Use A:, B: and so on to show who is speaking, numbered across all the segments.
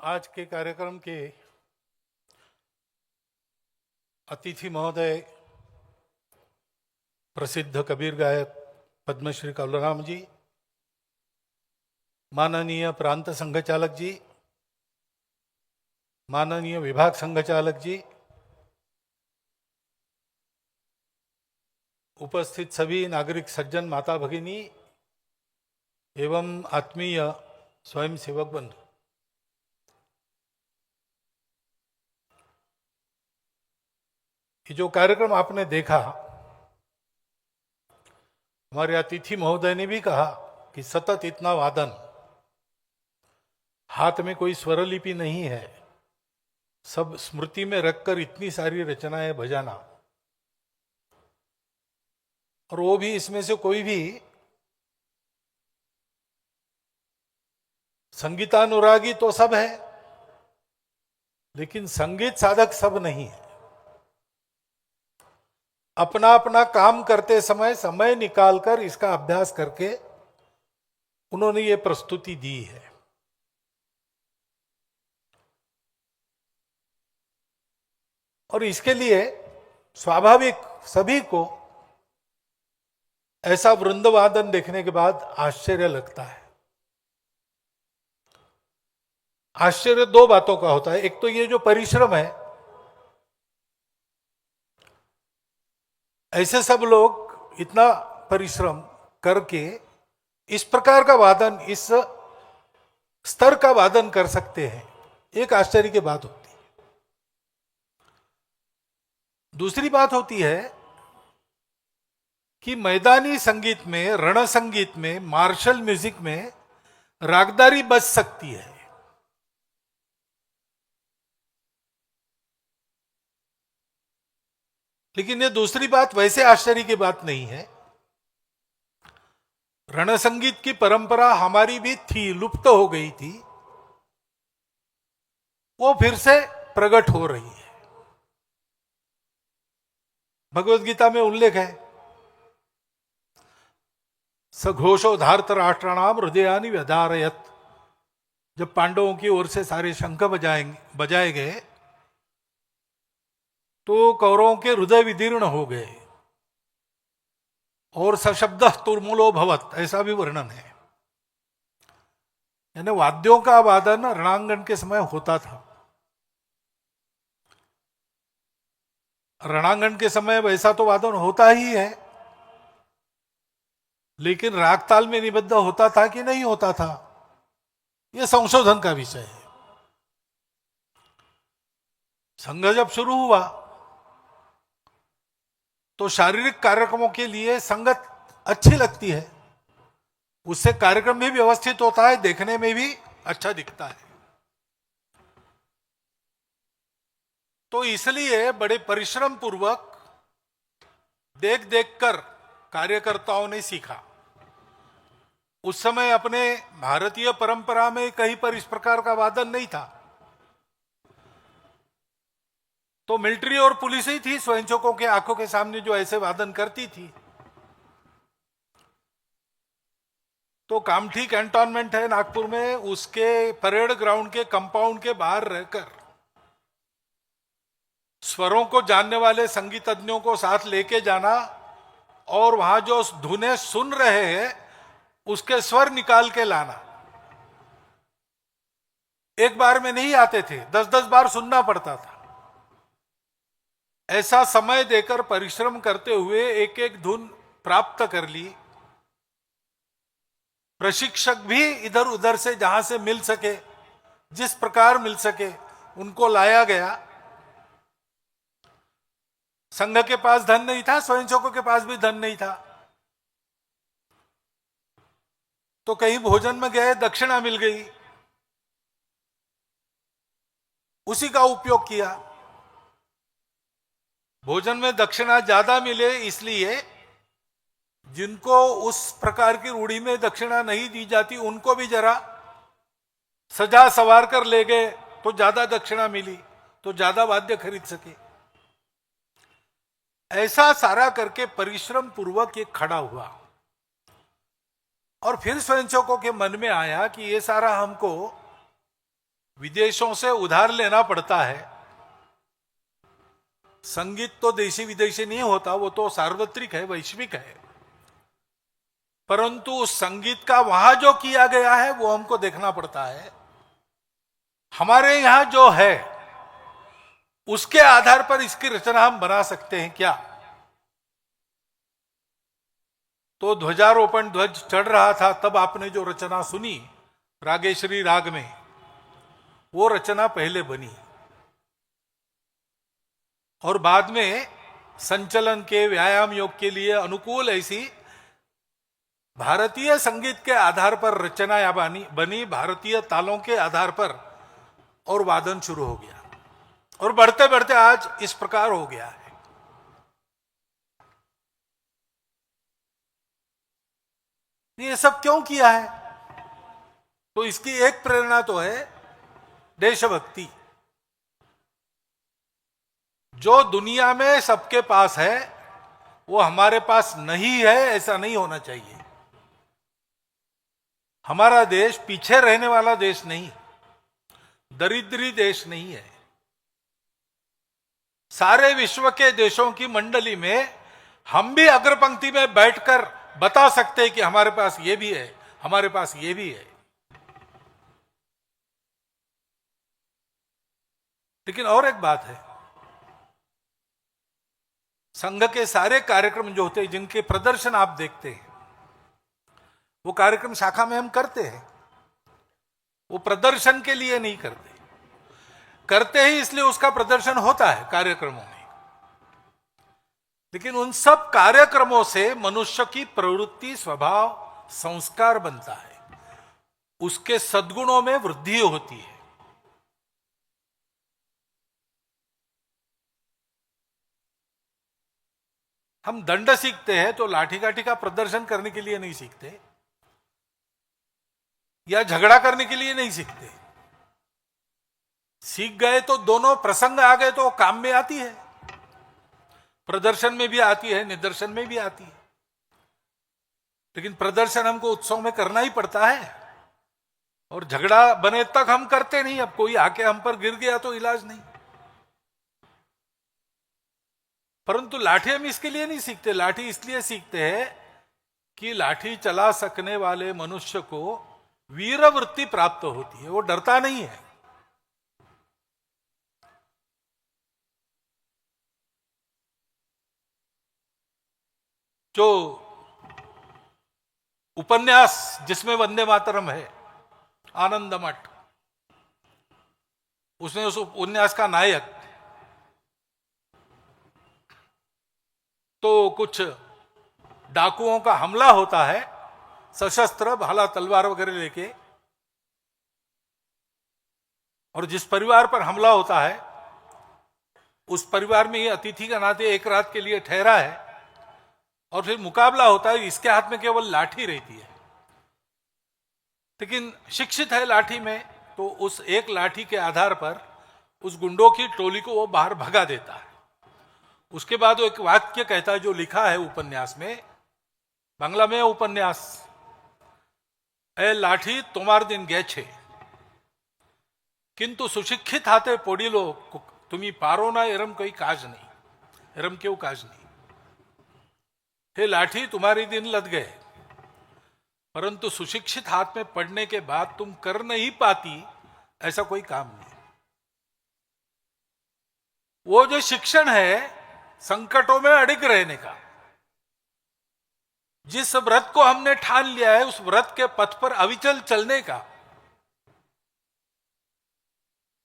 A: आज के कार्यक्रम के अतिथि महोदय प्रसिद्ध कबीर गायक पद्मश्री कलराम जी, माननीय प्रांत संघचालक जी, माननीय विभाग संघचालक जी, उपस्थित सभी नागरिक सज्जन, माता भगिनी एवं आत्मीय स्वयंसेवक बंधु, ये जो कार्यक्रम आपने देखा, हमारे अतिथि महोदय ने भी कहा कि सतत इतना वादन, हाथ में कोई स्वरलिपि नहीं है, सब स्मृति में रखकर इतनी सारी रचनाएं बजाना, और वो भी इसमें से कोई भी संगीतानुरागी तो सब है, लेकिन संगीत साधक सब नहीं है। अपना अपना काम करते समय समय निकालकर इसका अभ्यास करके उन्होंने ये प्रस्तुति दी है। और इसके लिए स्वाभाविक सभी को ऐसा वृंदवादन देखने के बाद आश्चर्य लगता है। आश्चर्य दो बातों का होता है। एक तो ये जो परिश्रम है, ऐसे सब लोग इतना परिश्रम करके इस प्रकार का वादन, इस स्तर का वादन कर सकते हैं, एक आश्चर्य की बात होती है। दूसरी बात होती है कि मैदानी संगीत में, रण संगीत में, मार्शल म्यूजिक में रागदारी बच सकती है, लेकिन ये दूसरी बात वैसे आश्चर्य की बात नहीं है। रण संगीत की परंपरा हमारी भी थी, लुप्त हो गई थी, वो फिर से प्रकट हो रही है। भगवत गीता में उल्लेख है, सघोषो धार्त राष्ट्राणाम हृदयानि व्यधारयत। जब पांडवों की ओर से सारे शंख बजाए गए तो कौरवों के हृदय विदीर्ण हो गए, और सशब्द तुर्मुलो भवत, ऐसा भी वर्णन है। यानी वाद्यों का वादन रणांगण के समय होता था। रणांगण के समय वैसा तो वादन होता ही है, लेकिन राग ताल में निबद्ध होता था कि नहीं होता था, यह संशोधन का विषय है। संघ जब शुरू हुआ तो शारीरिक कार्यक्रमों के लिए संगत अच्छी लगती है, उससे कार्यक्रम भी व्यवस्थित होता है, देखने में भी अच्छा दिखता है। तो इसलिए बड़े परिश्रम पूर्वक देख देखकर कार्यकर्ताओं ने सीखा। उस समय अपने भारतीय परंपरा में कहीं पर इस प्रकार का वादन नहीं था, तो मिलिट्री और पुलिस ही थी स्वयंसेवकों के आंखों के सामने जो ऐसे वादन करती थी। तो कामठी कैंटोनमेंट है नागपुर में, उसके परेड ग्राउंड के कंपाउंड के बाहर रहकर स्वरों को जानने वाले संगीतज्ञों को साथ लेके जाना, और वहां जो धुनें सुन रहे हैं उसके स्वर निकाल के लाना। एक बार में नहीं आते थे, 10-10 बार सुनना पड़ता था। ऐसा समय देकर परिश्रम करते हुए एक एक धुन प्राप्त कर ली। प्रशिक्षक भी इधर उधर से जहां से मिल सके, जिस प्रकार मिल सके, उनको लाया गया। संघ के पास धन नहीं था, स्वयंसेवकों के पास भी धन नहीं था, तो कहीं भोजन में गए, दक्षिणा मिल गई, उसी का उपयोग किया। भोजन में दक्षिणा ज्यादा मिले, इसलिए जिनको उस प्रकार की रूढ़ी में दक्षिणा नहीं दी जाती उनको भी जरा सजा सवार कर ले गए, तो ज्यादा दक्षिणा मिली, तो ज्यादा वाद्य खरीद सके। ऐसा सारा करके परिश्रम पूर्वक ये खड़ा हुआ। और फिर स्वयंसेवकों के मन में आया कि ये सारा हमको विदेशों से उधार लेना पड़ता है। संगीत तो देशी विदेशी नहीं होता, वो तो सार्वत्रिक है, वैश्विक है। परंतु उस संगीत का वहां जो किया गया है वो हमको देखना पड़ता है। हमारे यहां जो है उसके आधार पर इसकी रचना हम बना सकते हैं क्या? तो ध्वजारोपण ध्वज चढ़ रहा था तब आपने जो रचना सुनी रागेश्वरी राग में, वो रचना पहले बनी और बाद में संचलन के, व्यायाम योग के लिए अनुकूल ऐसी भारतीय संगीत के आधार पर रचना बनी, भारतीय तालों के आधार पर, और वादन शुरू हो गया और बढ़ते बढ़ते आज इस प्रकार हो गया है। ये सब क्यों किया है? तो इसकी एक प्रेरणा तो है देशभक्ति। जो दुनिया में सबके पास है वो हमारे पास नहीं है, ऐसा नहीं होना चाहिए। हमारा देश पीछे रहने वाला देश नहीं, दरिद्री देश नहीं है। सारे विश्व के देशों की मंडली में हम भी अग्रपंक्ति में बैठकर बता सकते हैं कि हमारे पास ये भी है, हमारे पास ये भी है। लेकिन और एक बात है, संघ के सारे कार्यक्रम जो होते हैं, जिनके प्रदर्शन आप देखते हैं, वो कार्यक्रम शाखा में हम करते हैं। वो प्रदर्शन के लिए नहीं करते, करते ही इसलिए उसका प्रदर्शन होता है कार्यक्रमों में। लेकिन उन सब कार्यक्रमों से मनुष्य की प्रवृत्ति, स्वभाव, संस्कार बनता है, उसके सद्गुणों में वृद्धि होती है। हम दंड सीखते हैं तो लाठी काठी का प्रदर्शन करने के लिए नहीं सीखते, या झगड़ा करने के लिए नहीं सीखते। सीख गए तो दोनों प्रसंग आ गए तो काम में आती है, प्रदर्शन में भी आती है, निदर्शन में भी आती है। लेकिन प्रदर्शन हमको उत्सव में करना ही पड़ता है, और झगड़ा बने तक हम करते नहीं। अब कोई आके हम पर गिर गया तो इलाज नहीं। परंतु लाठी हम इसके लिए नहीं सीखते, लाठी इसलिए सीखते हैं कि लाठी चला सकने वाले मनुष्य को वीरवृत्ति प्राप्त होती है, वो डरता नहीं है। जो उपन्यास जिसमें वंदे मातरम है, आनंद मठ, उसने उस उपन्यास का नायक तो कुछ डाकुओं का हमला होता है, सशस्त्र भाला तलवार वगैरह लेके, और जिस परिवार पर हमला होता है उस परिवार में ये अतिथि का नाते एक रात के लिए ठहरा है, और फिर मुकाबला होता है। इसके हाथ में केवल लाठी रहती है, लेकिन शिक्षित है लाठी में, तो उस एक लाठी के आधार पर उस गुंडों की टोली को वो बाहर भगा देता है। उसके बाद वो एक वाक्य कहता है जो लिखा है उपन्यास में, बांग्ला में उपन्यास, ए लाठी तुम्हार दिन गे छे किंतु सुशिक्षित हाथे पड़िलो तुम्ही पारो ना एरम कोई काज नहीं, एरम क्यों काज नहीं। हे लाठी तुम्हारे दिन लद गए, परंतु सुशिक्षित हाथ में पड़ने के बाद तुम कर नहीं पाती ऐसा कोई काम नहीं। वो जो शिक्षण है संकटों में अड़िग रहने का, जिस व्रत को हमने ठान लिया है उस व्रत के पथ पर अविचल चलने का,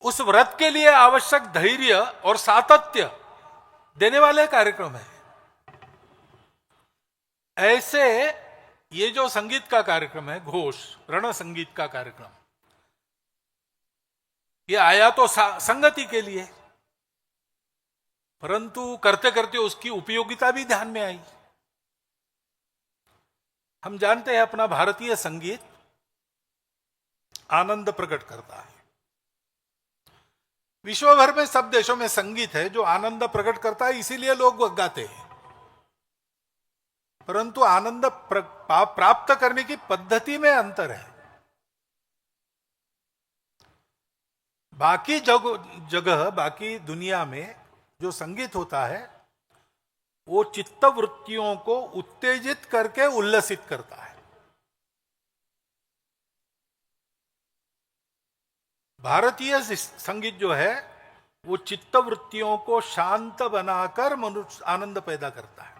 A: उस व्रत के लिए आवश्यक धैर्य और सातत्य देने वाले कार्यक्रम है। ऐसे ये जो संगीत का कार्यक्रम है, घोष रण संगीत का कार्यक्रम, ये आया तो संगति के लिए, परंतु करते करते उसकी उपयोगिता भी ध्यान में आई। हम जानते हैं अपना भारतीय संगीत आनंद प्रकट करता है। विश्व भर में सब देशों में संगीत है जो आनंद प्रकट करता है, इसीलिए लोग गाते हैं। परंतु आनंद प्राप्त करने की पद्धति में अंतर है। बाकी जगह बाकी दुनिया में जो संगीत होता है वो चित्त वृत्तियों को उत्तेजित करके उल्लसित करता है। भारतीय संगीत जो है वो चित्त वृत्तियों को शांत बनाकर मनुष्य आनंद पैदा करता है।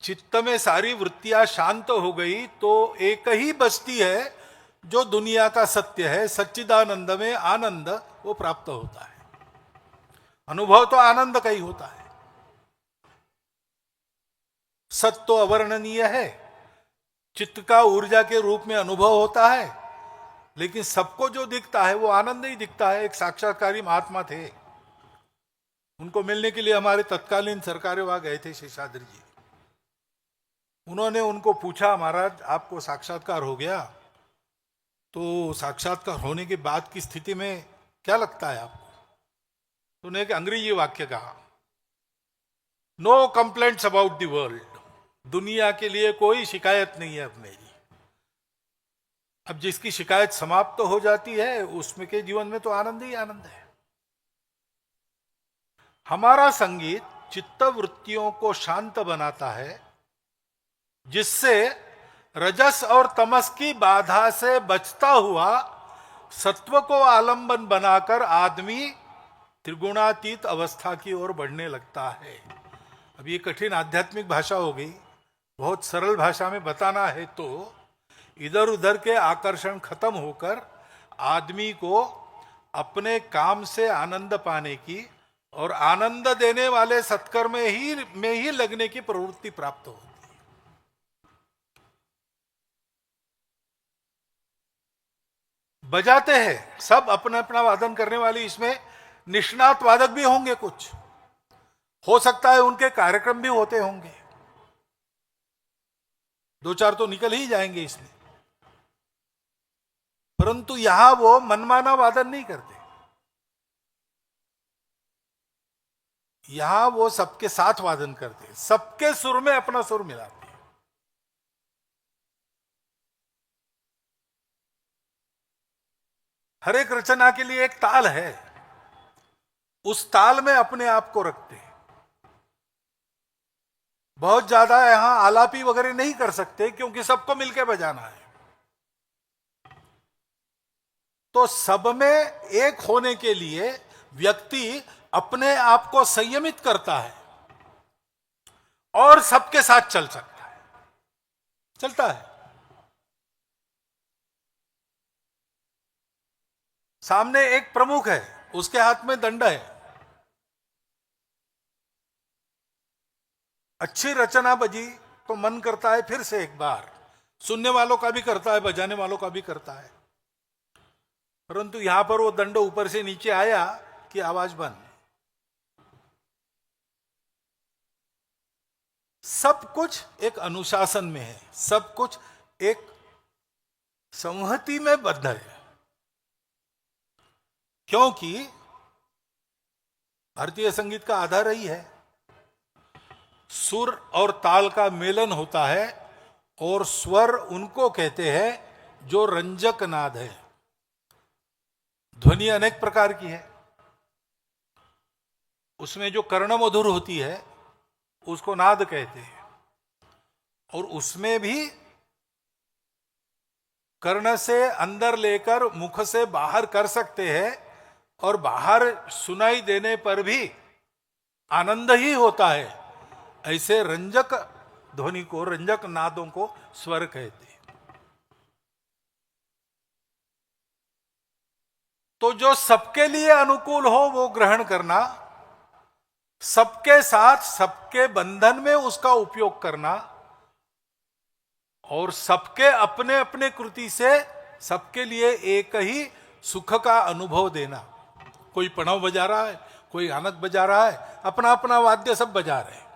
A: चित्त में सारी वृत्तियां शांत हो गई तो एक ही बचती है जो दुनिया का सत्य है। सच्चिदानंद में आनंद वो प्राप्त होता है। अनुभव तो आनंद का ही होता है। सत्य तो अवर्णनीय है, चित्त का ऊर्जा के रूप में अनुभव होता है, लेकिन सबको जो दिखता है वो आनंद ही दिखता है। एक साक्षात्कारी महात्मा थे, उनको मिलने के लिए हमारे तत्कालीन सरकारें वहां गए थे, शेषाद्री जी। उन्होंने उनको पूछा, महाराज आपको साक्षात्कार हो गया, तो साक्षात्कार होने के बाद की स्थिति में क्या लगता है आपको? तो उन्हें एक अंग्रेजी वाक्य कहा, no complaints about the world. दुनिया के लिए कोई शिकायत नहीं है अब मेरी। अब जिसकी शिकायत समाप्त हो जाती है उसमें के जीवन में तो आनंद ही आनंद है। हमारा संगीत चित्त वृत्तियों को शांत बनाता है, जिससे रजस और तमस की बाधा से बचता हुआ सत्व को आलंबन बनाकर आदमी त्रिगुणातीत अवस्था की ओर बढ़ने लगता है। अब ये कठिन आध्यात्मिक भाषा हो गई, बहुत सरल भाषा में बताना है तो इधर उधर के आकर्षण खत्म होकर आदमी को अपने काम से आनंद पाने की और आनंद देने वाले सत्कर्म में ही लगने की प्रवृत्ति प्राप्त होती है। बजाते हैं सब अपना अपना वादन करने वाले, इसमें निष्णात वादक भी होंगे, कुछ हो सकता है उनके कार्यक्रम भी होते होंगे, दो चार तो निकल ही जाएंगे इसमें, परंतु यहां वो मनमाना वादन नहीं करते। यहां वो सबके साथ वादन करते, सबके सुर में अपना सुर मिलाते। हर एक रचना के लिए एक ताल है, उस ताल में अपने आप को रखते हैं। बहुत ज्यादा यहां आलापी वगैरह नहीं कर सकते क्योंकि सबको मिलकर बजाना है। तो सब में एक होने के लिए व्यक्ति अपने आप को संयमित करता है और सबके साथ चल सकता है, चलता है। सामने एक प्रमुख है, उसके हाथ में दंड है, अच्छी रचना बजी तो मन करता है फिर से एक बार, सुनने वालों का भी करता है, बजाने वालों का भी करता है, परंतु यहां पर वो दंड ऊपर से नीचे आया कि आवाज बंद। सब कुछ एक अनुशासन में है, सब कुछ एक संहति में बद्ध है, क्योंकि भारतीय संगीत का आधार ही है सुर और ताल का मेलन होता है, और स्वर उनको कहते हैं जो रंजक नाद है। ध्वनि अनेक प्रकार की है, उसमें जो कर्णमधुर होती है उसको नाद कहते हैं, और उसमें भी कर्ण से अंदर लेकर मुख से बाहर कर सकते हैं, और बाहर सुनाई देने पर भी आनंद ही होता है। ऐसे रंजक ध्वनि को, रंजक नादों को स्वर कहते हैं। तो जो सबके लिए अनुकूल हो वो ग्रहण करना, सबके साथ सबके बंधन में उसका उपयोग करना, और सबके अपने अपने कृति से सबके लिए एक ही सुख का अनुभव देना। कोई पणव बजा रहा है, कोई आनक बजा रहा है, अपना अपना वाद्य सब बजा रहे हैं,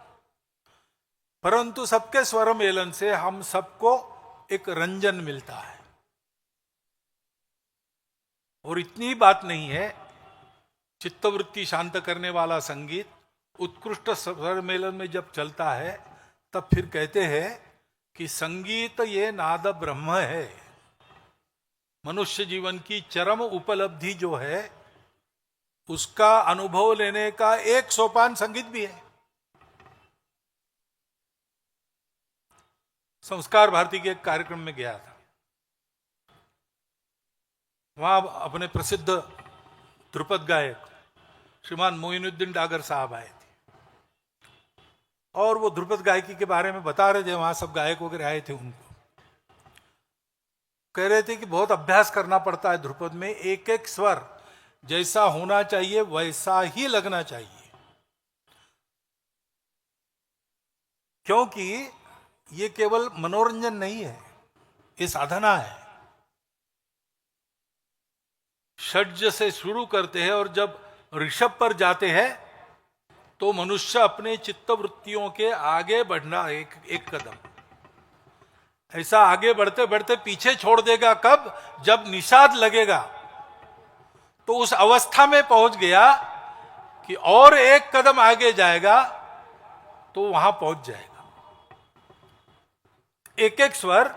A: परंतु सबके स्वर मेलन से हम सबको एक रंजन मिलता है। और इतनी बात नहीं है, चित्तवृत्ति शांत करने वाला संगीत उत्कृष्ट स्वर मेलन में जब चलता है तब फिर कहते हैं कि संगीत ये नाद ब्रह्म है। मनुष्य जीवन की चरम उपलब्धि जो है उसका अनुभव लेने का एक सोपान संगीत भी है। संस्कार भारती के एक कार्यक्रम में गया था, वहां अपने प्रसिद्ध ध्रुपद गायक श्रीमान मोइनुद्दीन डागर साहब आए थे और वो ध्रुपद गायकी के बारे में बता रहे थे। वहां सब गायक वगैरह आए थे, उनको कह रहे थे कि बहुत अभ्यास करना पड़ता है ध्रुपद में, एक एक स्वर जैसा होना चाहिए वैसा ही लगना चाहिए, क्योंकि ये केवल मनोरंजन नहीं है, ये साधना है। षड्ज से शुरू करते हैं और जब ऋषभ पर जाते हैं तो मनुष्य अपने चित्तवृत्तियों के आगे बढ़ना एक कदम, ऐसा आगे बढ़ते बढ़ते पीछे छोड़ देगा कब? जब निषाद लगेगा तो उस अवस्था में पहुंच गया कि और एक कदम आगे जाएगा तो वहां पहुंच जाएगा। एक एक स्वर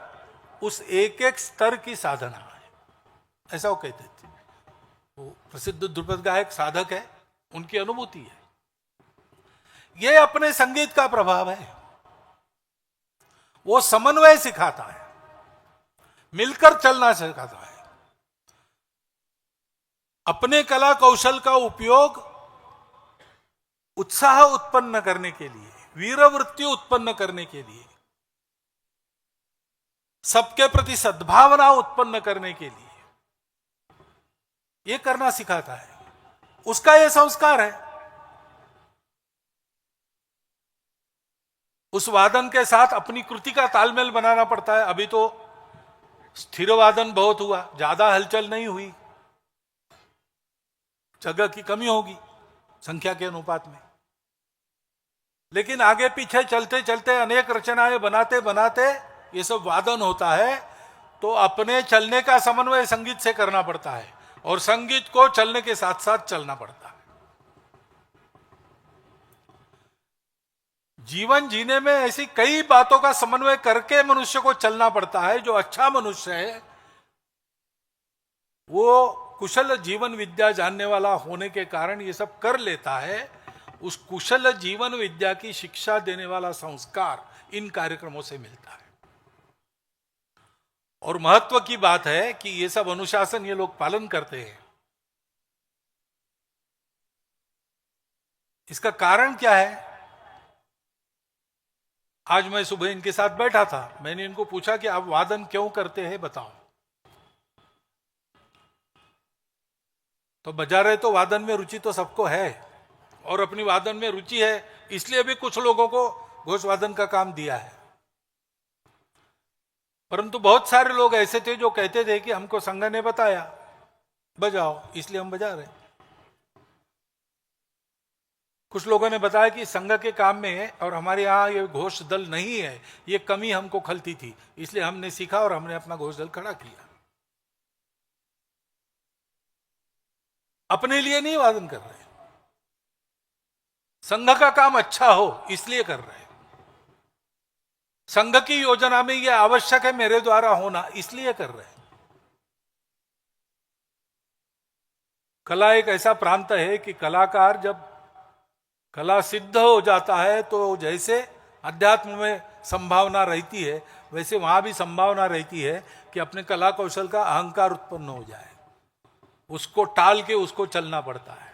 A: उस एक एक स्तर की साधना है, ऐसा वो कहते थे। वो प्रसिद्ध ध्रुपद गायक साधक है, उनकी अनुभूति है। ये अपने संगीत का प्रभाव है, वो समन्वय सिखाता है, मिलकर चलना सिखाता है। अपने कला कौशल का उपयोग उत्साह उत्पन्न करने के लिए, वीरवृत्ति उत्पन्न करने के लिए, सबके प्रति सद्भावना उत्पन्न करने के लिए ये करना सिखाता है। उसका यह संस्कार है। उस वादन के साथ अपनी कृति का तालमेल बनाना पड़ता है। अभी तो स्थिर वादन बहुत हुआ, ज्यादा हलचल नहीं हुई, जगह की कमी होगी संख्या के अनुपात में, लेकिन आगे पीछे चलते चलते अनेक रचनाएं बनाते बनाते ये सब वादन होता है, तो अपने चलने का समन्वय संगीत से करना पड़ता है और संगीत को चलने के साथ साथ चलना पड़ता है। जीवन जीने में ऐसी कई बातों का समन्वय करके मनुष्य को चलना पड़ता है। जो अच्छा मनुष्य है वो कुशल जीवन विद्या जानने वाला होने के कारण ये सब कर लेता है। उस कुशल जीवन विद्या की शिक्षा देने वाला संस्कार इन कार्यक्रमों से मिलता है। और महत्व की बात है कि ये सब अनुशासन ये लोग पालन करते हैं। इसका कारण क्या है? आज मैं सुबह इनके साथ बैठा था, मैंने इनको पूछा कि आप वादन क्यों करते हैं, बताओ। तो बजा रहे तो वादन में रुचि तो सबको है और अपनी वादन में रुचि है, इसलिए भी कुछ लोगों को घोष वादन का काम दिया है। परंतु बहुत सारे लोग ऐसे थे जो कहते थे कि हमको संघ ने बताया बजाओ, इसलिए हम बजा रहे। कुछ लोगों ने बताया कि संघ के काम में और हमारे यहाँ ये घोष दल नहीं है, ये कमी हमको खलती थी, इसलिए हमने सीखा और हमने अपना घोष दल खड़ा किया। अपने लिए नहीं वादन कर रहे, संघ का काम अच्छा हो इसलिए कर रहे। संघ की योजना में यह आवश्यक है मेरे द्वारा होना, इसलिए कर रहे। कला एक ऐसा प्रांत है कि कलाकार जब कला सिद्ध हो जाता है तो जैसे अध्यात्म में संभावना रहती है वैसे वहां भी संभावना रहती है कि अपने कला कौशल का अहंकार उत्पन्न हो जाए, उसको टाल के उसको चलना पड़ता है।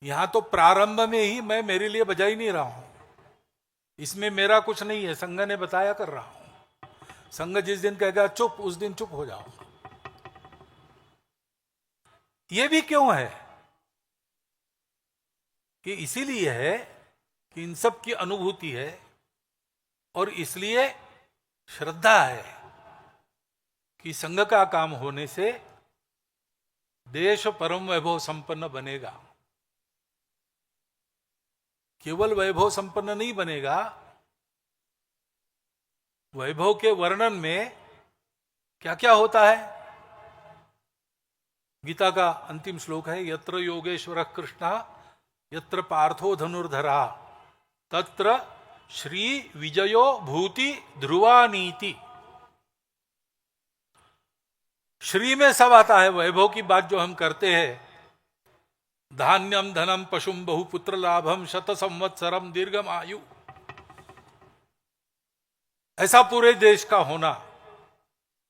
A: यहां तो प्रारंभ में ही मैं मेरे लिए बजा ही नहीं रहा हूं, इसमें मेरा कुछ नहीं है, संघ ने बताया कर रहा हूं। संघ जिस दिन कहेगा चुप, उस दिन चुप हो जाओ। यह भी क्यों है कि इसीलिए है कि इन सब की अनुभूति है और इसलिए श्रद्धा है कि संघ का काम होने से देश परम वैभव संपन्न बनेगा। केवल वैभव संपन्न नहीं बनेगा, वैभव के वर्णन में क्या क्या होता है। गीता का अंतिम श्लोक है, यत्र योगेश्वर कृष्ण यत्र पार्थो धनुर्धरा तत्र श्री विजयो भूति ध्रुवानीति। श्री में सब आता है। वैभव की बात जो हम करते हैं, धान्यम धनम पशुम बहुपुत्र लाभम शत संवत्सरम दीर्घम आयु, ऐसा पूरे देश का होना,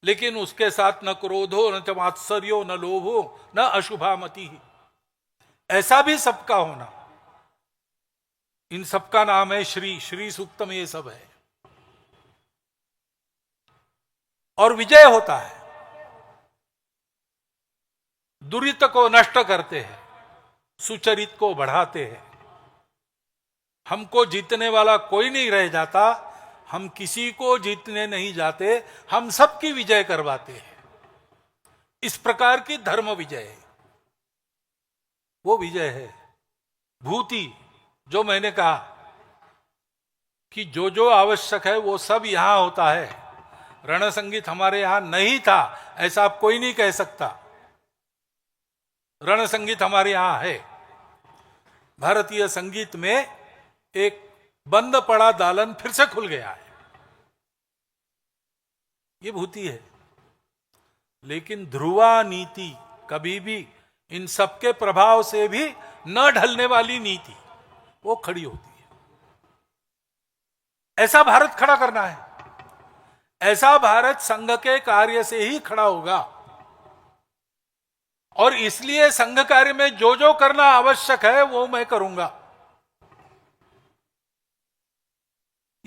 A: लेकिन उसके साथ न क्रोधो न च मात्सर्यो न लोभो न अशुभामति, ऐसा भी सबका होना। इन सबका नाम है श्री। श्री सूक्त में ये सब है। और विजय होता है, दुरित को नष्ट करते हैं, सुचरित को बढ़ाते हैं। हमको जीतने वाला कोई नहीं रह जाता, हम किसी को जीतने नहीं जाते, हम सबकी विजय करवाते हैं। इस प्रकार की धर्म विजय है, वो विजय है। भूति, जो मैंने कहा कि जो जो आवश्यक है वो सब यहां होता है। रण संगीत हमारे यहां नहीं था ऐसा आप कोई नहीं कह सकता। रण संगीत हमारे यहां है। भारतीय संगीत में एक बंद पड़ा दालन फिर से खुल गया है, ये भूति है। लेकिन ध्रुवा नीति कभी भी इन सबके प्रभाव से भी न ढलने वाली नीति, वो खड़ी होती है। ऐसा भारत खड़ा करना है। ऐसा भारत संघ के कार्य से ही खड़ा होगा। और इसलिए संघ कार्य में जो जो करना आवश्यक है वो मैं करूंगा,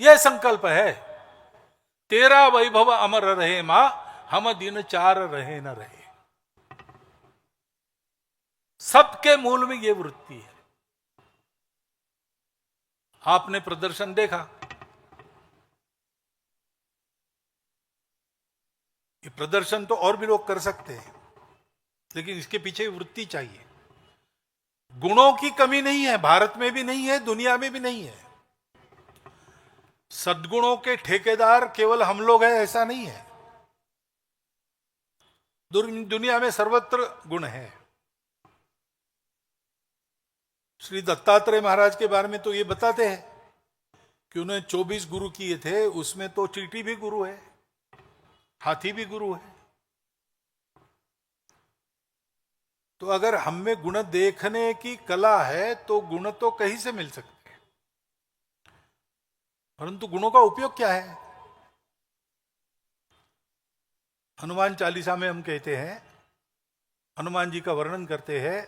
A: यह संकल्प है। तेरा वैभव अमर रहे मां, हम दिन चार रहे न रहे। सबके मूल में यह वृत्ति है। आपने प्रदर्शन देखा, ये प्रदर्शन तो और भी लोग कर सकते हैं, लेकिन इसके पीछे वृत्ति चाहिए। गुणों की कमी नहीं है, भारत में भी नहीं है, दुनिया में भी नहीं है। सद्गुणों के ठेकेदार केवल हम लोग हैं ऐसा नहीं है। दुनिया में सर्वत्र गुण है। श्री दत्तात्रेय महाराज के बारे में तो ये बताते हैं कि उन्हें 24 गुरु किए थे, उसमें तो चींटी भी गुरु है, हाथी भी गुरु है। तो अगर हम में गुण देखने की कला है तो गुण तो कहीं से मिल सकते हैं, परंतु गुणों का उपयोग क्या है? हनुमान चालीसा में हम कहते हैं, हनुमान जी का वर्णन करते हैं,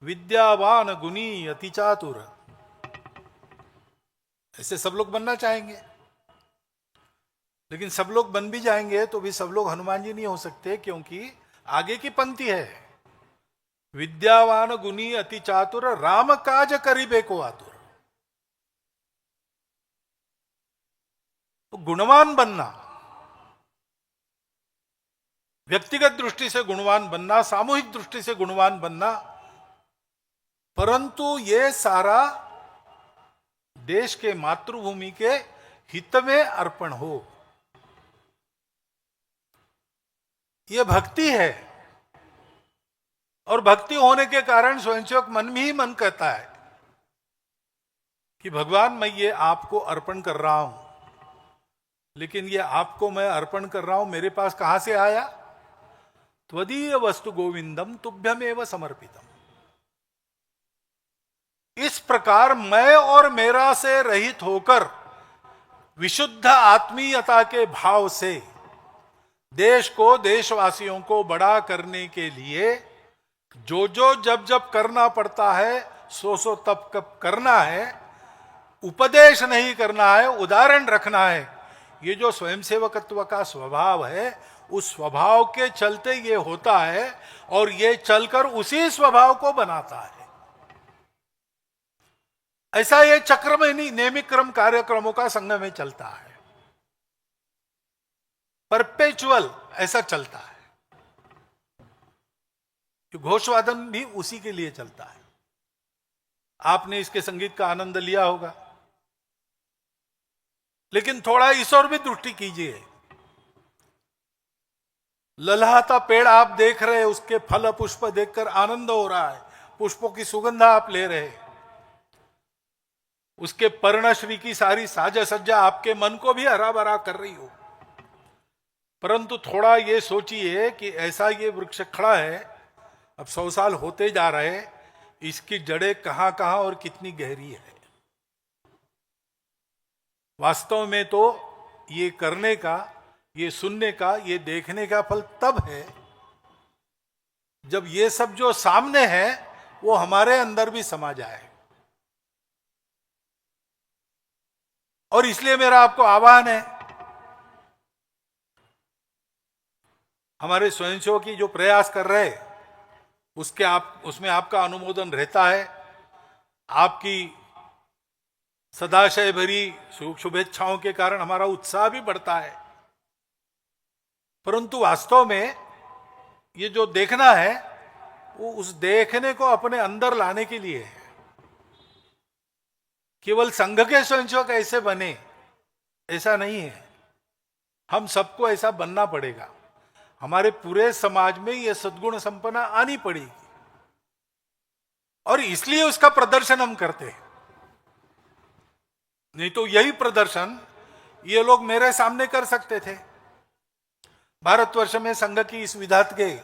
A: विद्यावान गुणी अति चातुर। ऐसे सब लोग बनना चाहेंगे, लेकिन सब लोग बन भी जाएंगे तो भी सब लोग हनुमान जी नहीं हो सकते, क्योंकि आगे की पंक्ति है, विद्यावान गुणी अति चातुर राम काज करीबे को आतुर। तो गुणवान बनना, व्यक्तिगत दृष्टि से गुणवान बनना, सामूहिक दृष्टि से गुणवान बनना, परंतु ये सारा देश के मातृभूमि के हित में अर्पण हो, ये भक्ति है। और भक्ति होने के कारण स्वयंसेवक मन में ही मन कहता है कि भगवान मैं ये आपको अर्पण कर रहा हूं, लेकिन ये आपको मैं अर्पण कर रहा हूं, मेरे पास कहां से आया? त्वदीय वस्तु गोविंदम तुभ्यमेव समर्पितम। इस प्रकार मैं और मेरा से रहित होकर विशुद्ध आत्मीयता के भाव से देश को, देशवासियों को बड़ा करने के लिए जो जो जब जब करना पड़ता है सो सो तब कब करना है, उपदेश नहीं करना है, उदाहरण रखना है। ये जो स्वयंसेवकत्व का स्वभाव है, उस स्वभाव के चलते ये होता है और ये चलकर उसी स्वभाव को बनाता है। ऐसा ये चक्र में नहीं, नियमित क्रम कार्यक्रमों का संघ में चलता है, परपेचुअल ऐसा चलता है। घोषवादन भी उसी के लिए चलता है। आपने इसके संगीत का आनंद लिया होगा, लेकिन थोड़ा इस और भी दृष्टि कीजिए। ललहाता पेड़ आप देख रहे हैं, उसके फल पुष्प देखकर आनंद हो रहा है, पुष्पों की सुगंधा आप ले रहे हैं, उसके पर्णश्री की सारी साज सज्जा आपके मन को भी हरा भरा कर रही हो, परंतु थोड़ा ये सोचिए कि ऐसा ये वृक्ष खड़ा है, अब 100 साल होते जा रहे, इसकी जड़ें कहां कहां और कितनी गहरी है। वास्तव में तो ये करने का, ये सुनने का, ये देखने का फल तब है जब ये सब जो सामने है वो हमारे अंदर भी समा जाए। और इसलिए मेरा आपको आह्वान है, हमारे स्वयंसेवकी जो प्रयास कर रहे उसमें आपका अनुमोदन रहता है, आपकी सदाशय भरी शुभेच्छाओं के कारण हमारा उत्साह भी बढ़ता है। परंतु वास्तव में ये जो देखना है वो उस देखने को अपने अंदर लाने के लिए है। केवल संघ के स्वयंसेवक ऐसे बने ऐसा नहीं है, हम सबको ऐसा बनना पड़ेगा। हमारे पूरे समाज में ये सद्गुण संपन्ना आनी पड़ेगी और इसलिए उसका प्रदर्शन हम करते हैं। नहीं तो यही प्रदर्शन ये लोग मेरे सामने कर सकते थे। भारतवर्ष में संघ की इस विधात के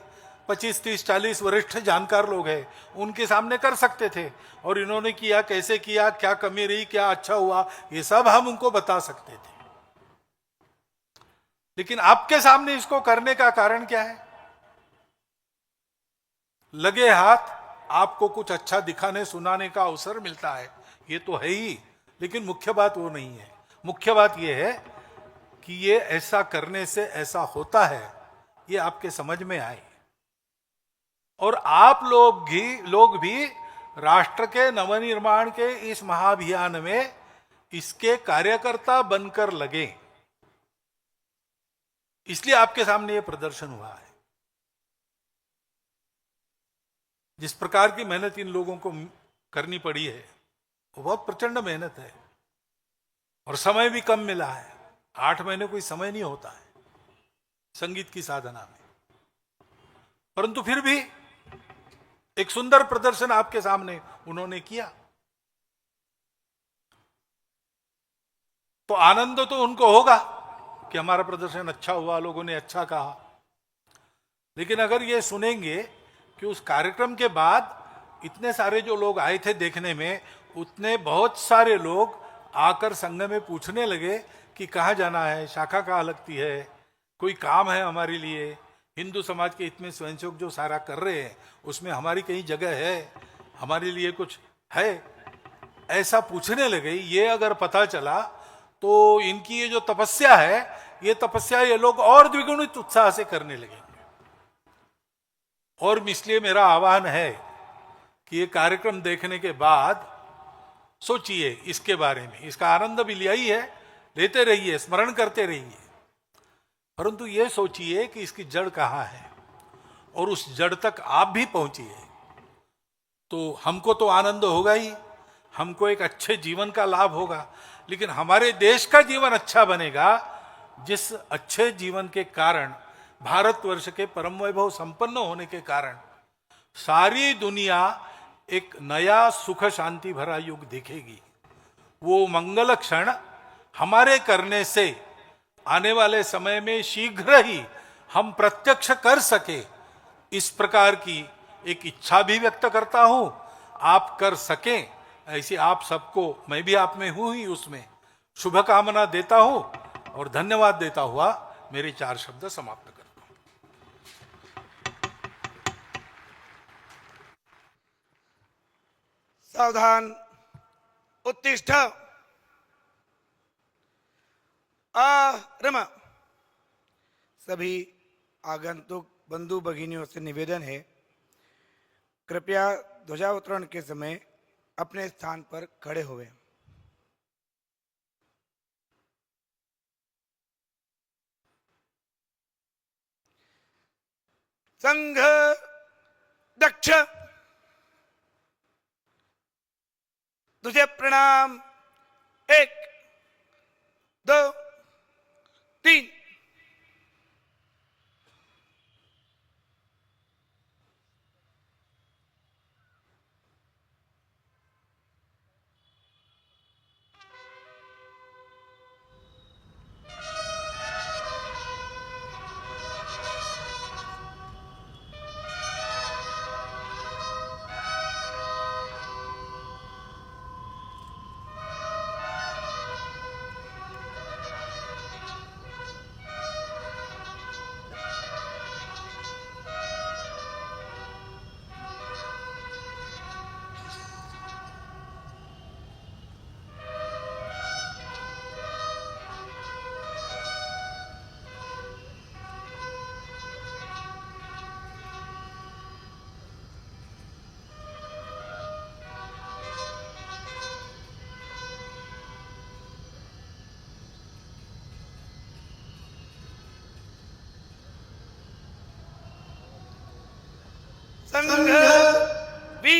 A: 25, 30, 40 वरिष्ठ जानकार लोग हैं, उनके सामने कर सकते थे और इन्होंने किया, कैसे किया, क्या कमी रही, क्या अच्छा हुआ, ये सब हम उनको बता सकते थे। लेकिन आपके सामने इसको करने का कारण क्या है? लगे हाथ आपको कुछ अच्छा दिखाने सुनाने का अवसर मिलता है, ये तो है ही, लेकिन मुख्य बात वो नहीं है। मुख्य बात यह है कि ये ऐसा करने से ऐसा होता है, ये आपके समझ में आए और आप लोग भी राष्ट्र के नवनिर्माण के इस महाअभियान में इसके कार्यकर्ता बनकर लगे। इसलिए आपके सामने ये प्रदर्शन हुआ है। जिस प्रकार की मेहनत इन लोगों को करनी पड़ी है वो बहुत प्रचंड मेहनत है और समय भी कम मिला है। 8 महीने कोई समय नहीं होता है संगीत की साधना में, परंतु फिर भी एक सुंदर प्रदर्शन आपके सामने उन्होंने किया, तो आनंद तो उनको होगा कि हमारा प्रदर्शन अच्छा हुआ, लोगों ने अच्छा कहा। लेकिन अगर ये सुनेंगे कि उस कार्यक्रम के बाद इतने सारे जो लोग आए थे देखने में, उतने बहुत सारे लोग आकर संघ में पूछने लगे कि कहाँ जाना है, शाखा कहाँ लगती है, कोई काम है हमारे लिए, हिंदू समाज के इतने स्वयंसेवक जो सारा कर रहे हैं उसमें हमारी कहीं जगह है, हमारे लिए कुछ है, ऐसा पूछने लगे। ये अगर पता चला तो इनकी ये जो तपस्या है, ये तपस्या ये लोग और द्विगुणित उत्साह से करने लगेंगे। और इसलिए मेरा आह्वान है कि ये कार्यक्रम देखने के बाद सोचिए इसके बारे में, इसका आनंद भी लिया ही है, लेते रहिए, स्मरण करते रहिए, परंतु ये सोचिए कि इसकी जड़ कहाँ है और उस जड़ तक आप भी पहुंचिए। तो हमको तो आनंद होगा ही, हमको एक अच्छे जीवन का लाभ होगा, लेकिन हमारे देश का जीवन अच्छा बनेगा जिस अच्छे जीवन के कारण, भारतवर्ष के परम वैभव संपन्न होने के कारण सारी दुनिया एक नया सुख शांति भरा युग देखेगी। वो मंगल क्षण हमारे करने से आने वाले समय में शीघ्र ही हम प्रत्यक्ष कर सके, इस प्रकार की एक इच्छा भी व्यक्त करता हूं। आप कर सकें ऐसी आप सबको, मैं भी आप में हूं ही, उसमें शुभकामना देता हूं और धन्यवाद देता हुआ मेरे 4 शब्द समाप्त करता हूं।
B: सावधान, उत्तिष्ठ, रमा। सभी आगंतुक बंधु भगिनियों से निवेदन है, कृपया ध्वजावतरण के समय अपने स्थान पर खड़े हुए। संघ दक्ष, तुझे प्रणाम। 1, 2, 3। संघ वी